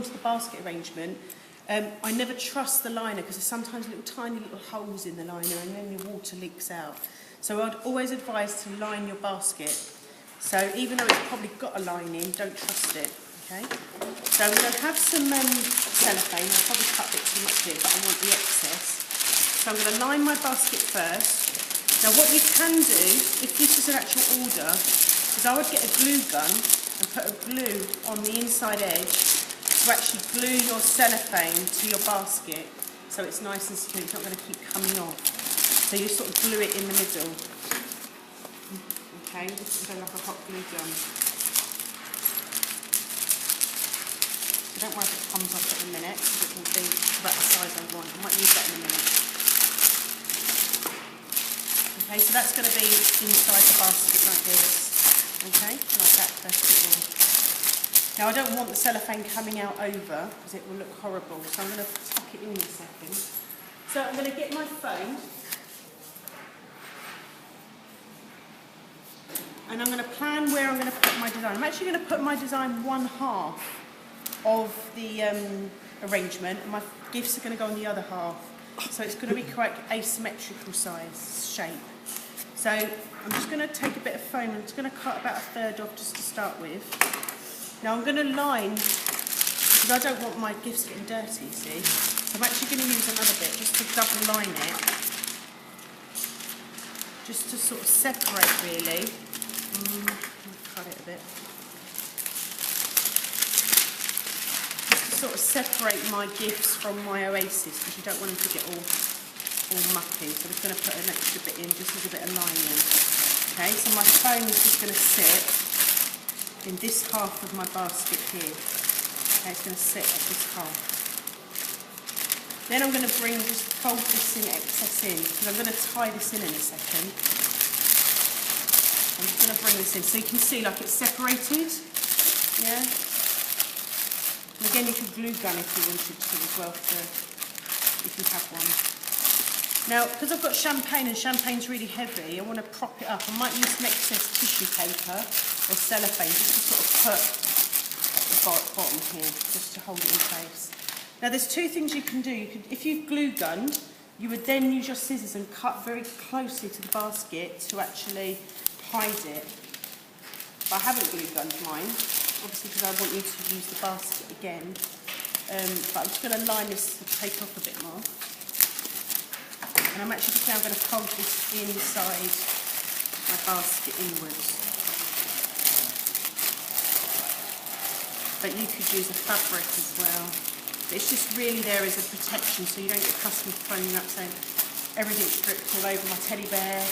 onto the basket arrangement, I never trust the liner because there's sometimes tiny little holes in the liner and then the water leaks out. So I'd always advise to line your basket. So even though it's probably got a lining, don't trust it. Okay. So we're going to have some cellophane. I'll probably cut a bit too much here, but I want the excess. So I'm going to line my basket first. Now what you can do, if this is an actual order, is I would get a glue gun and put a glue on the inside edge to actually glue your cellophane to your basket so it's nice and secure, it's not going to keep coming off. So you sort of glue it in the middle. Okay, this is like a hot glue gun. So don't worry if it comes off at the minute, because it will be about the size I want. I might use that in a minute. Okay, so that's going to be inside the basket like this. Okay, like that first of all. Now I don't want the cellophane coming out over because it will look horrible, so I'm going to tuck it in a second. So I'm going to get my phone and I'm going to plan where I'm going to put my design. I'm actually going to put my design one half of the arrangement and my gifts are going to go on the other half. So it's going to be quite asymmetrical size shape. So I'm just going to take a bit of foam and I'm just going to cut about a third off just to start with. Now I'm going to line, because I don't want my gifts getting dirty, you see. So I'm actually going to use another bit just to double line it. Just to sort of separate really. Cut it a bit. Just to sort of separate my gifts from my Oasis, because you don't want them to get all mucky. So I'm just going to put an extra bit in, just as a bit of lining. Okay, so my foam is just going to sit in this half of my basket here. Okay, it's going to sit at this half. Then I'm going to just fold this in excess in, because I'm going to tie this in a second. I'm just going to bring this in so you can see like it's separated. Yeah. And again, you could glue gun if you wanted to as well, if you have one. Now, because I've got champagne and champagne's really heavy, I want to prop it up. I might use some excess tissue paper or cellophane just to sort of put at the bottom here, just to hold it in place. Now there's two things you can do. If you've glue gunned, you would then use your scissors and cut very closely to the basket to actually hide it. But I haven't glue gunned mine, obviously because I want you to use the basket again. But I'm just going to line this to take off a bit more. And I'm actually just now going to fold this inside my basket inwards. But you could use a fabric as well. But it's just really there as a protection so you don't get customers phoning up saying everything's dripped all over my teddy bear.